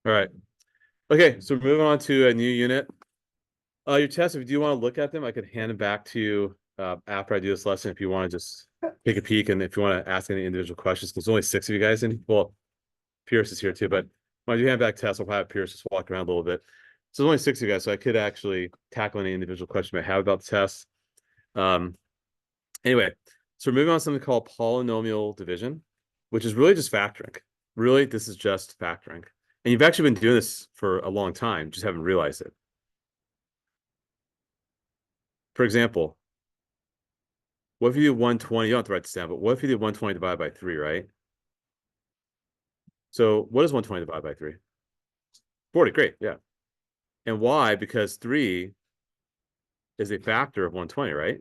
All right. Okay, so we're moving on to a new unit. Your tests, if you do want to look at them, I could hand them back to you after I do this lesson if you want to just take a peek and if you want to ask any individual questions, because there's only 6 of you guys in. Well, Pierce is here too, but when I do hand back tests, I'll have Pierce just walk around a little bit. So there's only 6 of you guys, so I could actually tackle any individual question I have about the test. Um, anyway, so we're moving on to something called polynomial division, which is really just factoring. Really, this is just factoring. And you've actually been doing this for a long time, just haven't realized it. For example, what if you do 120? You don't have to write this down, but what if you do 120 divided by 3, right? So what is 120 divided by 3? 40, great, yeah. And why? Because 3 is a factor of 120, right?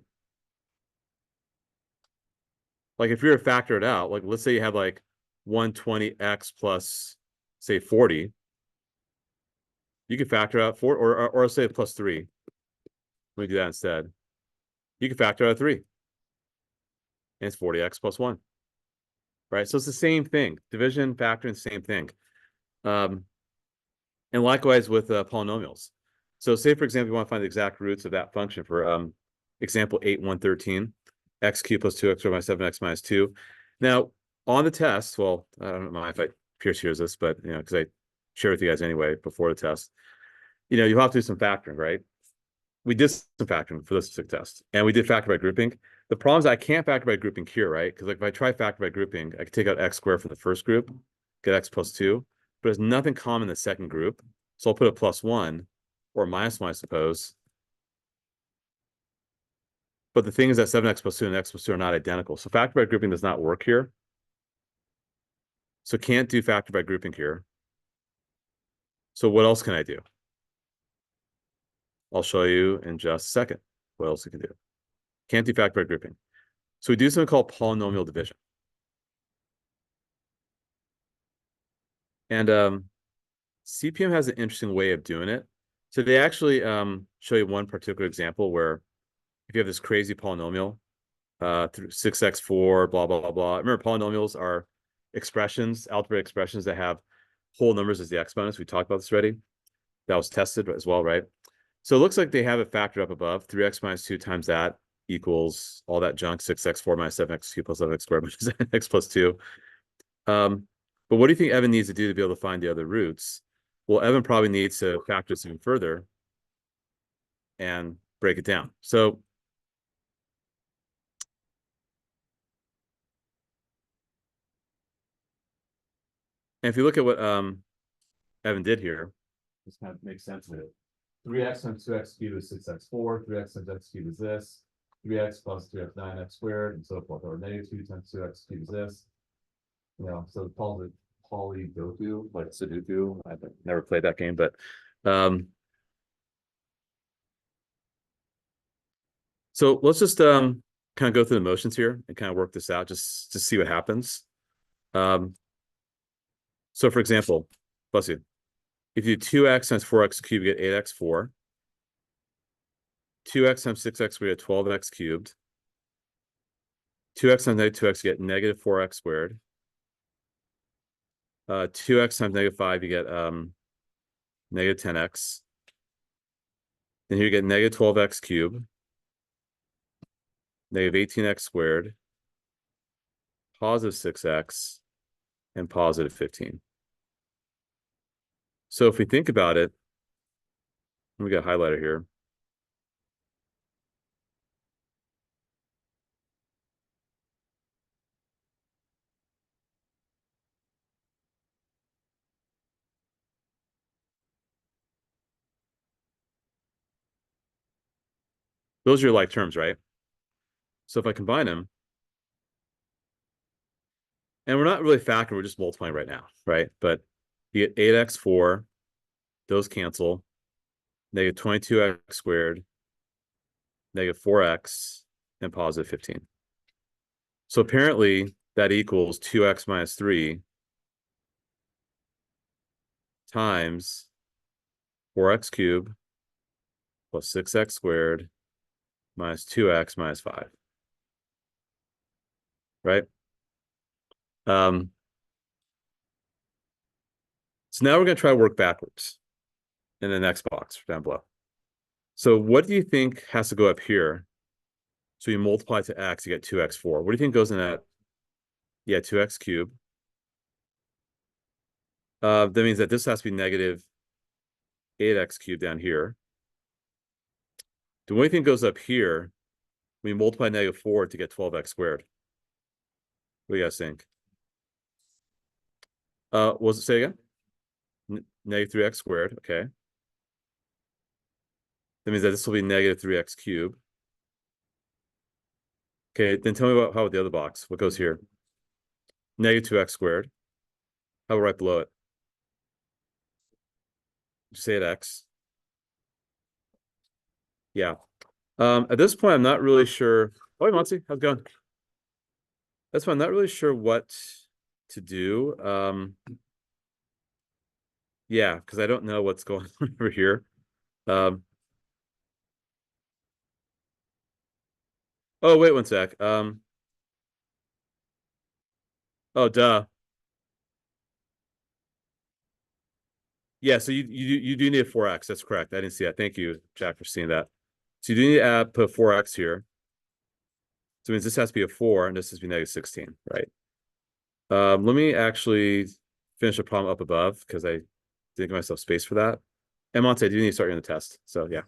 Like if you're to factor it out, like let's say you have like 120x plus, say, 40, you can factor out 4, or say plus 3. Let me do that instead. You can factor out 3, and it's 40x plus 1, right? So it's the same thing. Division, factoring, same thing. Um, And likewise with polynomials. So say, for example, you want to find the exact roots of that function for example 8, 113, x cubed plus 2x minus 7x minus 2. Now, on the test, well, I don't know if Pierce hears this, but, because I share with you guys anyway before the test, you have to do some factoring, right? We did some factoring for this specific test, and we did factor by grouping. The problem is I can't factor by grouping here, right? Because like if I try factor by grouping, I could take out x squared from the first group, get x plus 2, but there's nothing common in the second group. So I'll put a plus 1 or minus 1, I suppose. But the thing is that 7x plus 2 and x plus 2 are not identical. So factor by grouping does not work here. So can't do factor by grouping here. So what else can I do? I'll show you in just a second what else we can do. Can't do factor by grouping. So we do something called polynomial division. And CPM has an interesting way of doing it. So they actually show you one particular example where if you have this crazy polynomial, through 6x4, blah, blah, blah, blah. Remember, polynomials are expressions, algebraic expressions that have whole numbers as the exponents. We talked about this already. That was tested as well, right? So it looks like they have it factored up above. 3x minus 2 times that equals all that junk, 6x4 minus 7x cubed plus 7x squared minus x plus 2. But what do you think Evan needs to do to be able to find the other roots? Well, Evan probably needs to factor this even further and break it down. So and if you look at what Evan did here, this kind of makes sense of it. 3x times 2x cubed is 6x4. 3x times x cubed is this. 3x plus 3x 9x squared and so forth. Or negative 2 times 2x cubed is this. So it calls it polydoku, like Sudoku. I've never played that game, but so let's just kind of go through the motions here and kind of work this out just to see what happens. So for example, bless you, if you do 2x times 4x cubed, you get 8x4. 2x times 6x, we get 12x cubed. 2x times negative 2x, you get negative 4x squared. 2x times negative 5, you get negative 10x. Then here you get negative 12x cubed, negative 18x squared, positive 6x, and positive 15. So if we think about it, we got a highlighter here. Those are your like terms, right? So if I combine them, and we're not really factoring, we're just multiplying right now, right? But you get 8x4, those cancel, negative 22x squared, negative 4x, and positive 15. So apparently that equals 2x minus 3 times 4x cubed plus 6x squared minus 2x minus 5, right? Um, So now we're going to try to work backwards in the next box down below. So what do you think has to go up here? So you multiply to x, you get 2x4. What do you think goes in that? Yeah, 2x cubed. That means that this has to be negative 8x cubed down here. The only thing goes up here, we multiply -4 to get 12x squared. What do you guys think? What was it say again? Negative 3x squared. Okay. That means that this will be negative 3x cubed. Okay, then tell me about how about the other box. What goes here? Negative 2x squared. How about right below it? Just say it x. Yeah. At this point, I'm not really sure. Oh, hey, Monty, how's it going? That's why I'm not really sure what to do. Yeah, because I don't know what's going on over here. Um, oh, wait one sec. Oh, duh. Yeah, so you do need a 4x. That's correct. I didn't see that. Thank you, Jack, for seeing that. So you do need to put 4x here. So it means this has to be a 4 and this has to be -16, right? Let me actually finish the problem up above because I didn't give myself space for that. And Monte, I do need to start you on the test. So yeah.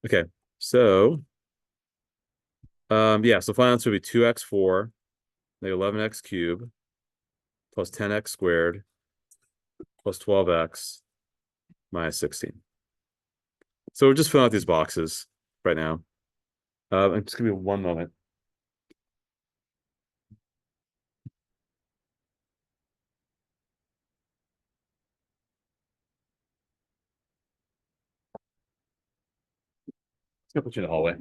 Okay. So yeah, so final answer would be 2x4 -11x cubed plus 10x squared plus 12x -16. So we're just filling out these boxes right now. And just give me one moment. It's gonna put you in the hallway.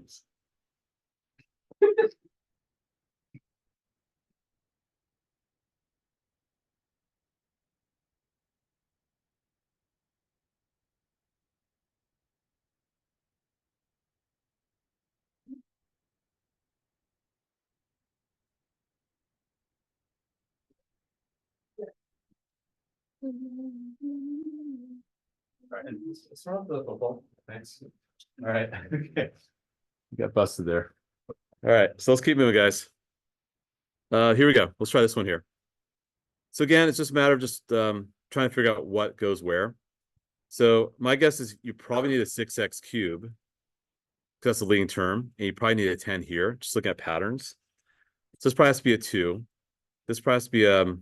All right, and start off the football. Thanks. All right. Okay. You got busted there. All right, so let's keep moving, guys. Here we go. Let's try this one here. So again, it's just a matter of just trying to figure out what goes where. So my guess is you probably need a 6x cube because that's the leading term, and you probably need a 10 here. Just looking at patterns. So this probably has to be a 2. This probably has to be a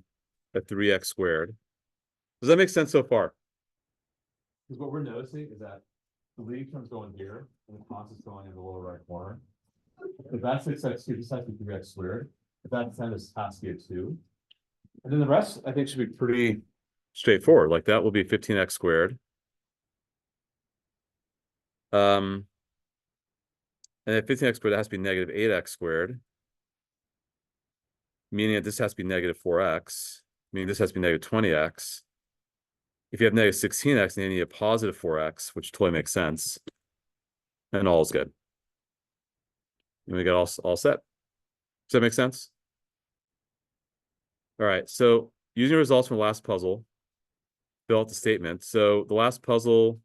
3x squared. Does that make sense so far? Because what we're noticing is that the leading term's going here, and the constant's going in the lower right corner. If that's 6x cubed, this has to be 3x squared. If that's 10, this has to be a 2. And then the rest, I think, should be pretty straightforward. Like that will be 15x squared. And then 15x squared, that has to be negative 8x squared. Meaning that this has to be negative 4x. Meaning this has to be negative 20x. If you have negative 16x, then you need a positive 4x, which totally makes sense. And all is good. And we got all set. Does that make sense? All right. So using the results from the last puzzle, fill out the statement. So the last puzzle,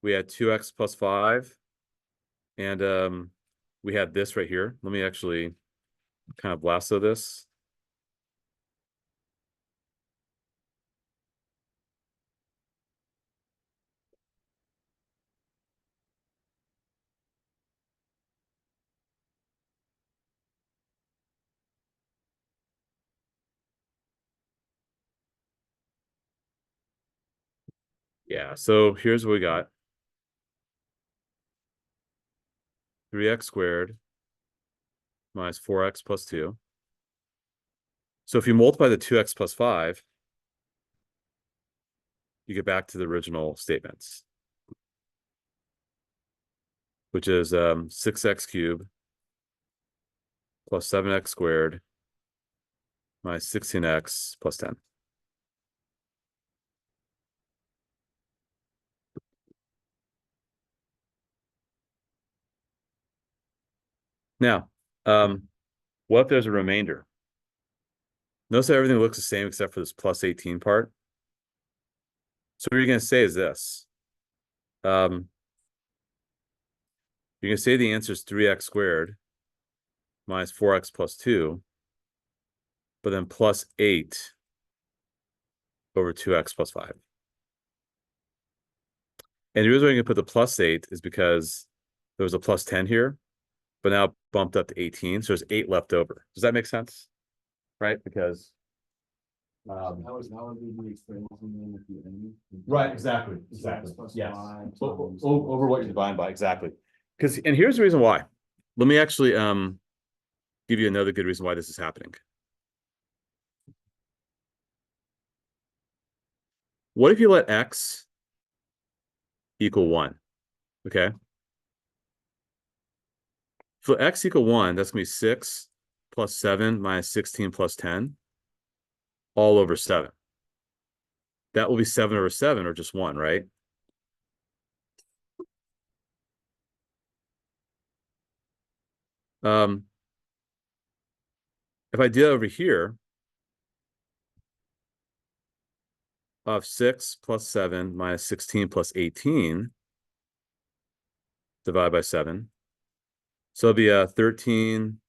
we had 2x plus 5. And we had this right here. Let me actually kind of lasso this. Yeah, so here's what we got. 3x squared minus 4x plus 2. So if you multiply the 2x plus 5, you get back to the original statements, which is 6x cubed plus 7x squared minus 16x plus 10. Now, what if there's a remainder? Notice that everything looks the same except for this plus 18 part. So what you're going to say is this. You're going to say the answer is 3x squared minus 4x plus 2, but then plus 8 over 2x plus 5. And the reason why you can put the plus 8 is because there was a plus 10 here, but now bumped up to 18. So there's 8 left over. Does that make sense? Right? Because That would be the expansion then at the end. right, exactly. Plus Yes. five Over what you're dividing by, exactly. Because and here's the reason why. Let me actually give you another good reason why this is happening. What if you let x equal 1? Okay. For x equal 1, that's gonna be 6 plus 7 minus 16 plus 10 all over 7. That will be 7 over 7 or just 1, right? If I do that over here, of 6 plus 7 minus 16 plus 18 divided by 7. So it'll be a 13.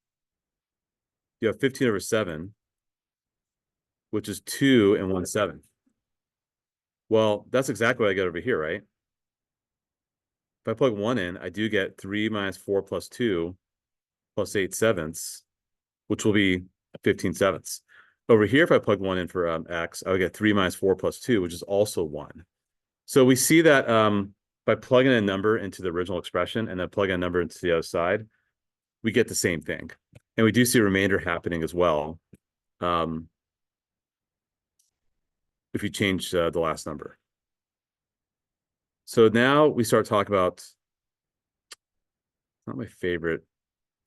You have 15 over 7, which is 2 and 1/7. Well, that's exactly what I get over here, right? If I plug 1 in, I do get 3 minus 4 plus 2 plus 8/7, which will be 15/7. Over here, if I plug 1 in for x, I would get 3 minus 4 plus 2, which is also 1. So we see that by plugging a number into the original expression and then plugging a number into the other side, we get the same thing. And we do see a remainder happening as well if you change the last number. So now we start talking about, not my favorite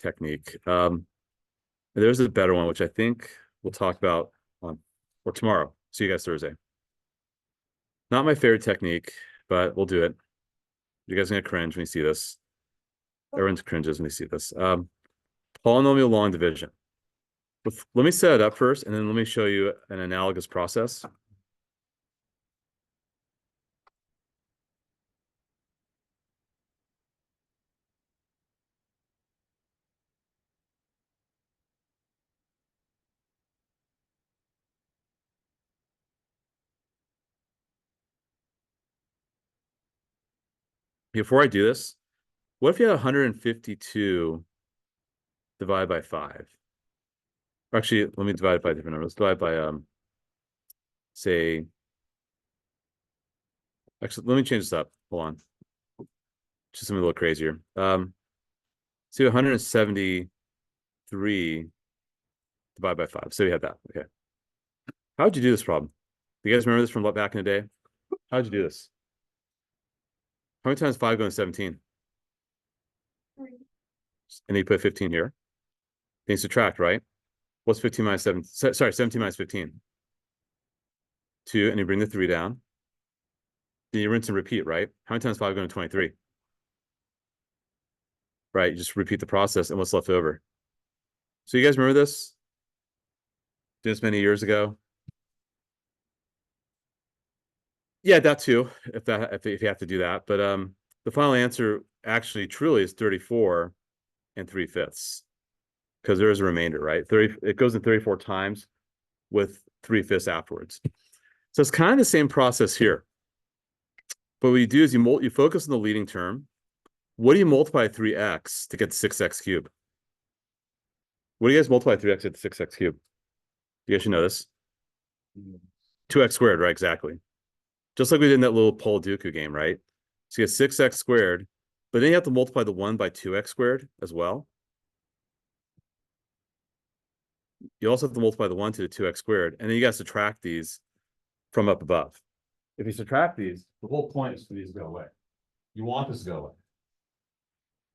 technique. There's a better one, which I think we'll talk about on or tomorrow. See you guys Thursday. Not my favorite technique, but we'll do it. You guys are gonna cringe when you see this. Everyone cringes when they see this. Polynomial long division. Let me set it up first, and then let me show you an analogous process. Before I do this, what if you had 152 divided by 5? Actually, let me divide it by a different number. Let's divide by say, actually, let me change this up. Hold on. Just something a little crazier. See 173 divided by 5. So we had that. Okay. How would you do this problem? Do you guys remember this from back in the day? How would you do this? How many times 5 go in 17? 3. And then you put 15 here. Then you subtract, right? What's 15 minus 7? Sorry, 17 minus 15. 2, and you bring the 3 down. Then you rinse and repeat, right? How many times 5 go into 23? Right, you just repeat the process, and what's left over? So you guys remember this? Did this many years ago? Yeah, that too, if you have to do that. But the final answer actually truly is 34 and 3/5, because there is a remainder, right? 30, it goes in 34 times with 3/5 afterwards. So it's kind of the same process here. But what you do is you focus on the leading term. What do you multiply 3x to get 6x cubed? What do you guys multiply 3x to get 6x cubed? You guys should know this. 2x squared, right? Exactly. Just like we did in that little Paul Duku game, right? So you get 6x squared, but then you have to multiply the 1 by 2x squared as well. You also have to multiply the 1 to the 2x squared, and then you guys subtract these from up above. If you subtract these, the whole point is for these to go away. You want this to go away.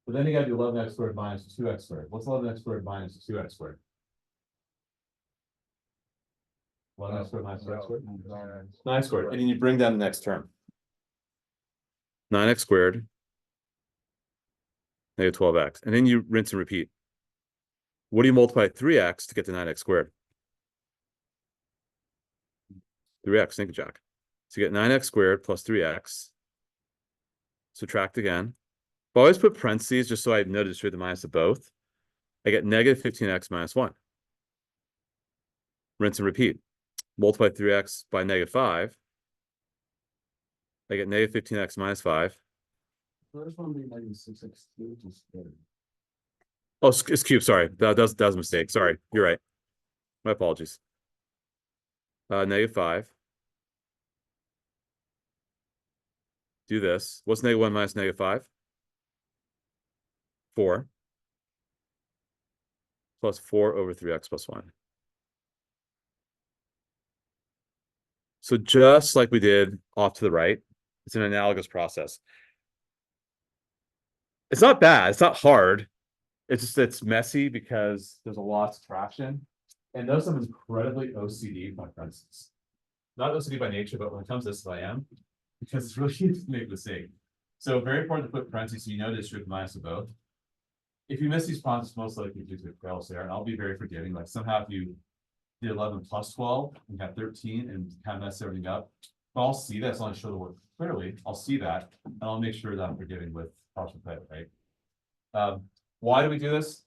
But then you got to do 11x squared minus 2x squared. What's 11x squared minus 2x squared? 11x squared minus 2x squared? 9 squared. And then you bring down the next term. 9x squared, negative 12x. And then you rinse and repeat. What do you multiply 3x to get to 9x squared? 3x, think Jack. So you get 9x squared plus 3x. Subtract again. But I always put parentheses just so I know to distribute the minus of both. I get negative 15x minus 1. Rinse and repeat. Multiply 3x by negative 5. I get negative 15x minus 5. First one being negative 6x2 just better. Oh, it's cube. Sorry. That was a mistake. Sorry. You're right. My apologies. Negative 5. Do this. What's negative 1 minus negative 5? 4. Plus 4 over 3x plus 1. So just like we did off to the right, it's an analogous process. It's not bad. It's not hard. It's just it's messy because there's a lot of subtraction. And those I'm incredibly OCD, my friends. Not OCD by nature, but when it comes to this, I am. Because it's really easy to make a mistake. So very important to put parentheses so you know to distribute the minus of both. If you miss these problems, it's most likely due to fails there, and I'll be very forgiving. Like somehow if you did 11 plus 12 and got 13 and kind of mess everything up, but I'll see that, so I'll show the work clearly. I'll see that, and I'll make sure that I'm forgiving with partial credit, right? Why do we do this?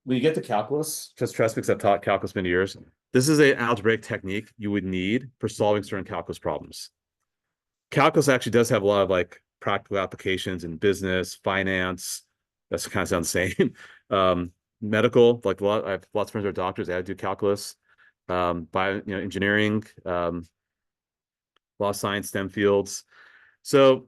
When you get to calculus, because trust me, because I've taught calculus many years, this is an algebraic technique you would need for solving certain calculus problems. Calculus actually does have a lot of like practical applications in business, finance. That's kind of sounds the same. Medical, like I have lots of friends who are doctors, they had to do calculus. Engineering, a lot of science, STEM fields. So,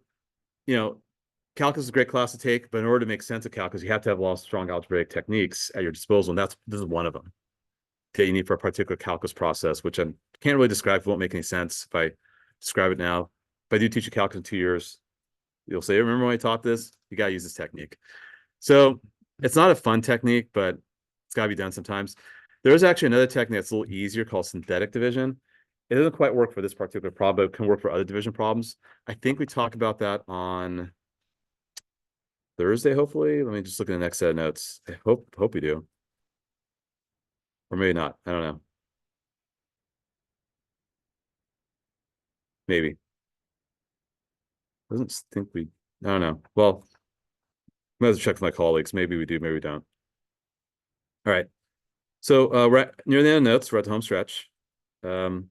calculus is a great class to take, but in order to make sense of calculus, you have to have a lot of strong algebraic techniques at your disposal, and this is one of them that you need for a particular calculus process, which I can't really describe. It won't make any sense if I describe it now. If I do teach you calculus in 2 years, you'll say, remember when I taught this? You got to use this technique. So it's not a fun technique, but it's got to be done sometimes. There is actually another technique that's a little easier called synthetic division. It doesn't quite work for this particular problem, but it can work for other division problems. I think we talk about that on Thursday, hopefully. Let me just look at the next set of notes. I hope we do. Or maybe not. I don't know. Maybe. Doesn't think we, I don't know. Well, I might have to check with my colleagues. Maybe we do, maybe we don't. All right. So we're near the end of notes, we're at the home stretch. So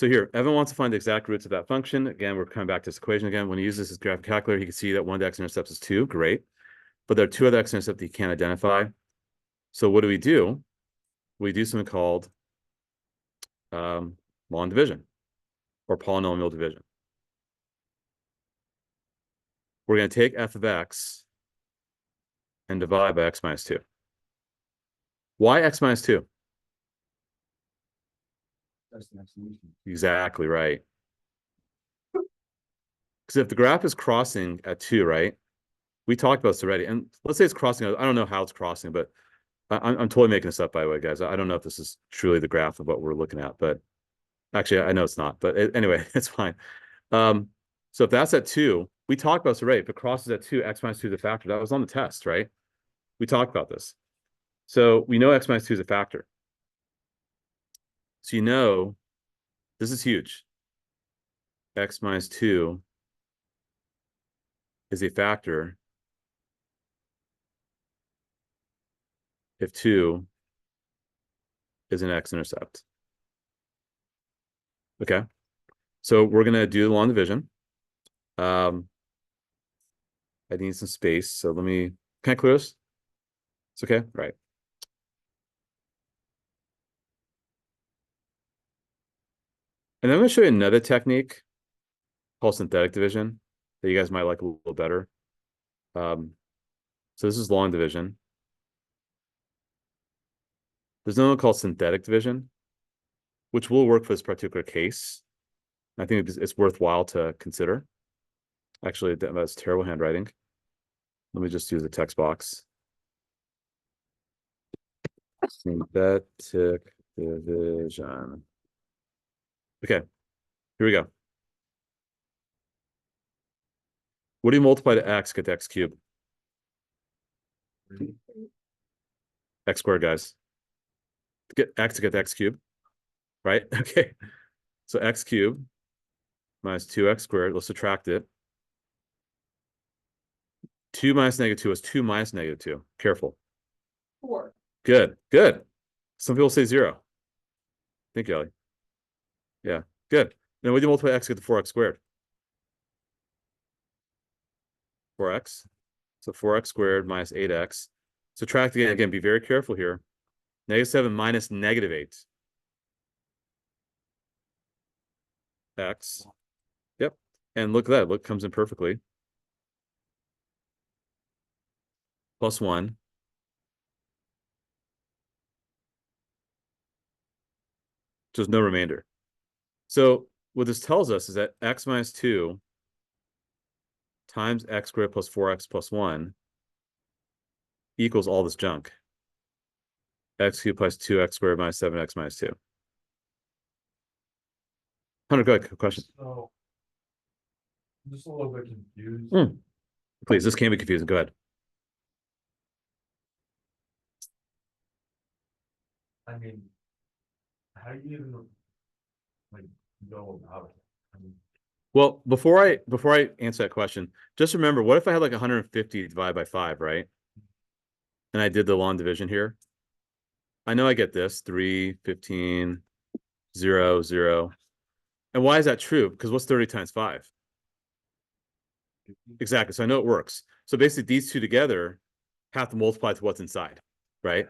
here, Evan wants to find the exact roots of that function. Again, we're coming back to this equation again. When he uses his graphic calculator, he can see that one of the x-intercepts is 2. Great. But there are 2 other x-intercepts that he can't identify. So what do? We do something called long division or polynomial division. We're going to take f of x and divide by x minus 2. Why x minus 2? That's the next solution. Exactly right. Because if the graph is crossing at 2, right? We talked about this already. And let's say it's crossing. I don't know how it's crossing, but I'm totally making this up, by the way, guys. I don't know if this is truly the graph of what we're looking at, but actually, I know it's not. But anyway, it's fine. So if that's at 2, we talked about this already. If it crosses at 2, x minus 2 is a factor. That was on the test, right? We talked about this. So we know x minus 2 is a factor. So this is huge. X minus 2 is a factor if 2 is an x-intercept. Okay. So we're going to do the long division. I need some space. So can I clear this? It's okay? Right. And then I'm going to show you another technique called synthetic division that you guys might like a little better. So this is long division. There's another one called synthetic division, which will work for this particular case. I think it's worthwhile to consider. Actually, that's terrible handwriting. Let me just use the text box. Synthetic division. Okay, here we go. What do you multiply to x, get to x cubed? X squared, guys. To get the x cubed, right? Okay. So x cubed minus 2x squared. Let's subtract it. 2 minus -2 is 2 minus -2. Careful. 4. Good. Good. Some people say 0. Thank you, Ellie. Yeah. Good. Then we do multiply x, get the 4x squared. 4x. So 4x squared minus 8x. Subtract again. Again, be very careful here. -7 minus -8. X. Yep. And look at that. Look, comes in perfectly. Plus 1. Just no remainder. So what this tells us is that x minus 2 times x squared plus 4x plus 1 equals all this junk. X cubed plus 2x squared minus 7x minus 2. Hunter, go ahead. Question. So, I'm just a little bit confused. Please, this can be confusing. Go ahead. I mean, how do you even like go about it? I mean, Well, before I answer that question, just remember, what if I had like 150 divided by 5, right? And I did the long division here. I know I get this 3, 15, 0, 0. And why is that true? Because what's 30 times 5? Exactly. So I know it works. So basically, these two together have to multiply to what's inside, right?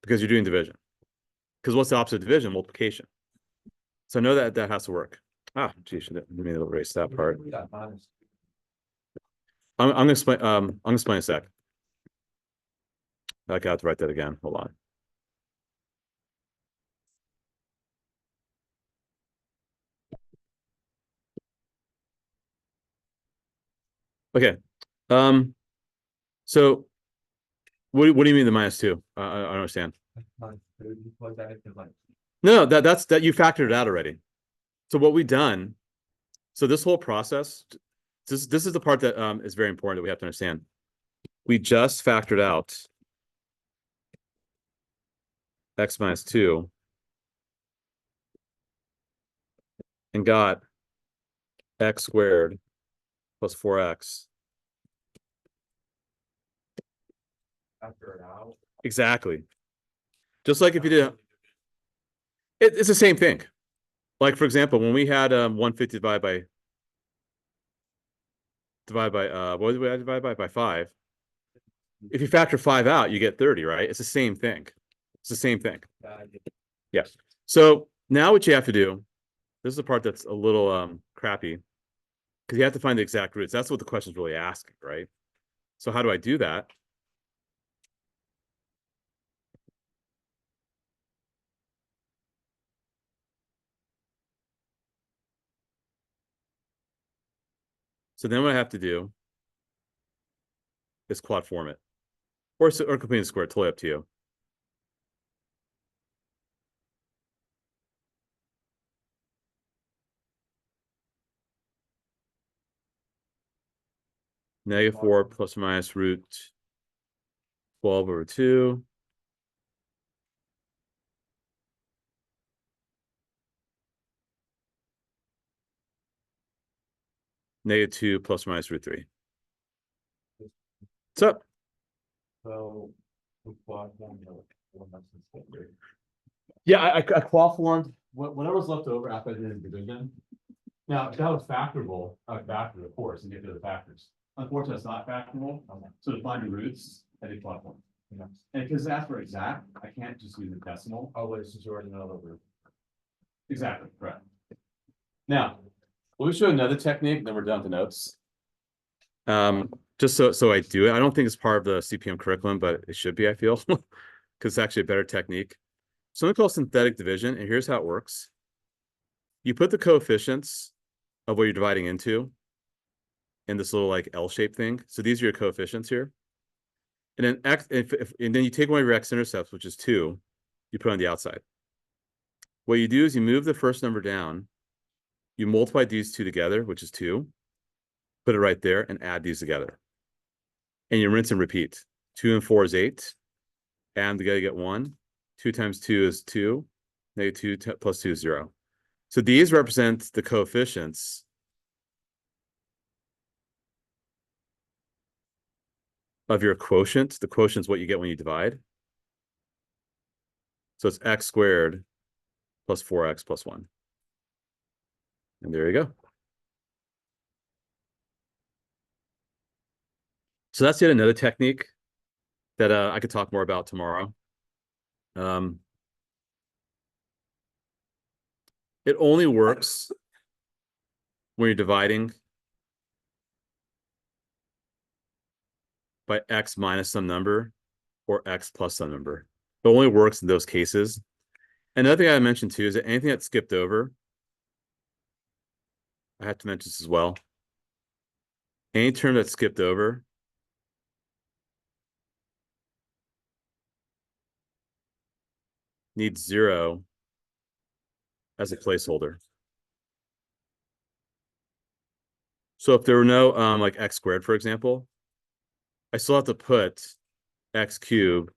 Because you're doing division. Because what's the opposite of division? Multiplication. So I know that that has to work. Ah, geez, should have maybe erase that part. we got minus. I'm gonna explain. I'm gonna explain a sec. I got to write that again. Hold on. Okay. So what do you mean the -2? I don't understand. Minus 30, plug that into like. No, that's that you factored it out already. So what we've done, so this whole process, this is the part that is very important that we have to understand. We just factored out x minus 2 and got x squared plus 4x. After it out. Exactly. Just like if you did, it's the same thing. Like for example, when we had 150 divided by what did we divide by 5? If you factor 5 out, you get 30, right? It's the same thing. It's the same thing. Yeah. So now what you have to do, this is the part that's a little crappy, because you have to find the exact roots. That's what the question is really asking, right? So how do I do that? So then what I have to do is quad form it, or complete the square. Totally up to you. -4 plus or minus root 12 over 2. -2 plus or minus root 3. What's up? So. We quad one, one that's the same. Yeah, I qual formed whatever's left over after I did the division. Now, if that was factorable, I would factor, of course, and get to the factors. Unfortunately, it's not factorable. So to find the roots, I did quad form. And because that's for exact, I can't just use a decimal. Oh, wait, since you already know the root. Exactly, correct. Now, let me show another technique, then we're done with the notes. Just so I do it. I don't think it's part of the CPM curriculum, but it should be, I feel, because it's actually a better technique. Something called synthetic division, and here's how it works. You put the coefficients of what you're dividing into in this little like L-shaped thing. So these are your coefficients here. And then and then you take one of your x-intercepts, which is 2, you put on the outside. What you do is you move the first number down, you multiply these two together, which is 2, put it right there, and add these together. And you rinse and repeat. 2 and 4 is 8. and we gotta get 1. 2 times 2 is 2. -2 plus 2 is 0. So these represent the coefficients of your quotient. The quotient is what you get when you divide. So it's x squared plus 4x plus 1. And there you go. So that's yet another technique that I could talk more about tomorrow. It only works when you're dividing by x minus some number or x plus some number. It only works in those cases. Another thing I mentioned too is that anything that's skipped over, I have to mention this as well. Any term that's skipped over needs 0 as a placeholder. So if there were no like x squared, for example, I still have to put x cubed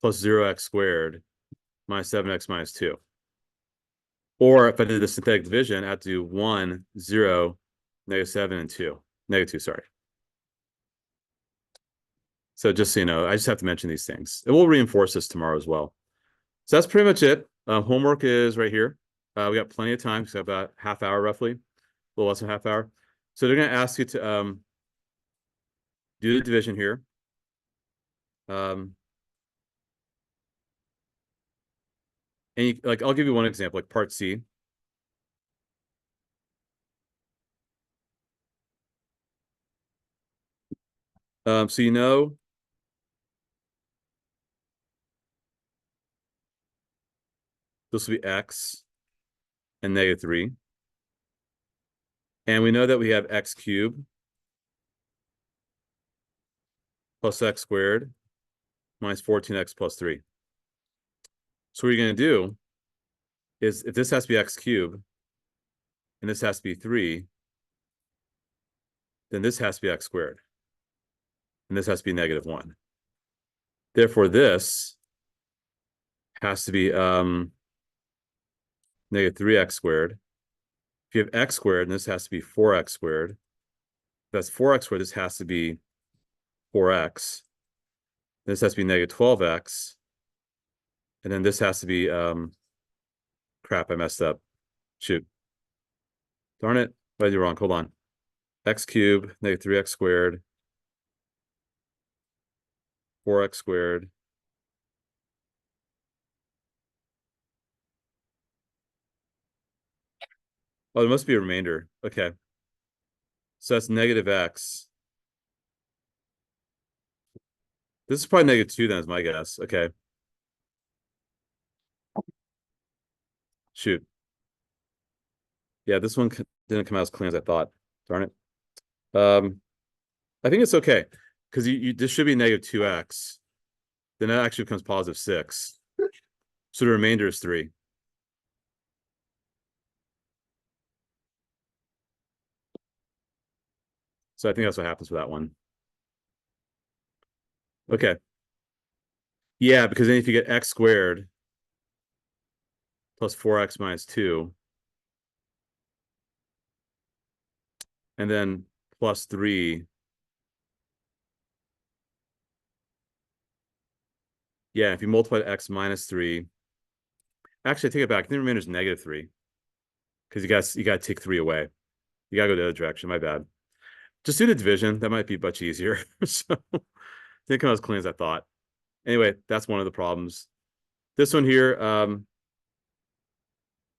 plus 0x squared minus 7x minus 2. Or if I did the synthetic division, I have to do 1, 0, -7, and 2. -2, sorry. So just so you know, I just have to mention these things. And we'll reinforce this tomorrow as well. So that's pretty much it. Homework is right here. We got plenty of time, so about half hour roughly, a little less than half hour. So they're going to ask you to do the division here. And you, like, I'll give you one example, like part C. So you know this will be x and -3. And we know that we have x cubed plus x squared minus 14x plus 3. So what you're going to do is if this has to be x cubed and this has to be 3, then this has to be x squared. And this has to be -1. Therefore, this has to be -3x squared. If you have x squared, then this has to be 4x squared. If that's 4x squared, this has to be 4x. This has to be -12x. And then this has to be crap, I messed up. Shoot. Darn it. What did I do wrong? Hold on. X cubed, -3x squared, 4x squared. Oh, there must be a remainder. Okay. So that's -x. This is probably -2 then, is my guess. Okay. Shoot. Yeah, this one didn't come out as clean as I thought. Darn it. I think it's okay because you this should be -2x. Then that actually becomes +6. So the remainder is 3. So I think that's what happens with that one. Okay. Yeah, because then if you get x squared plus 4x minus 2, and then plus 3. Yeah, if you multiply x minus 3, actually I take it back. I think the remainder is -3 because you got to take 3 away. You got to go the other direction. My bad. Just do the division. That might be much easier. So didn't come out as clean as I thought. Anyway, that's one of the problems. This one here,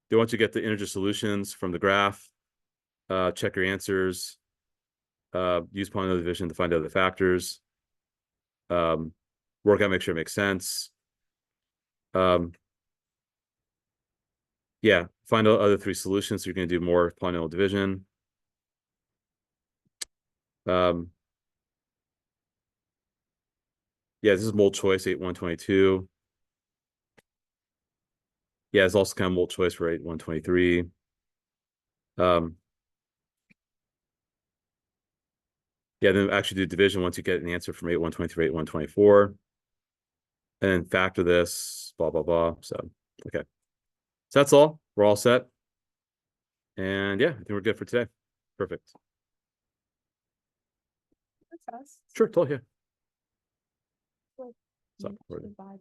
they want you to get the integer solutions from the graph, check your answers, use polynomial division to find out the factors, work out, make sure it makes sense. Yeah, find out other 3 solutions. So you're going to do more polynomial division. Yeah, this is multiple choice 8-122. Yeah, it's also kind of multiple choice for 8-123. Yeah, then actually do division once you get an answer from 8-123, 8-124. and factor this, blah, blah, blah. So, okay. So that's all. We're all set. And yeah, I think we're good for today. Perfect. That's us. Sure, totally, yeah. Like, So, you we're- divide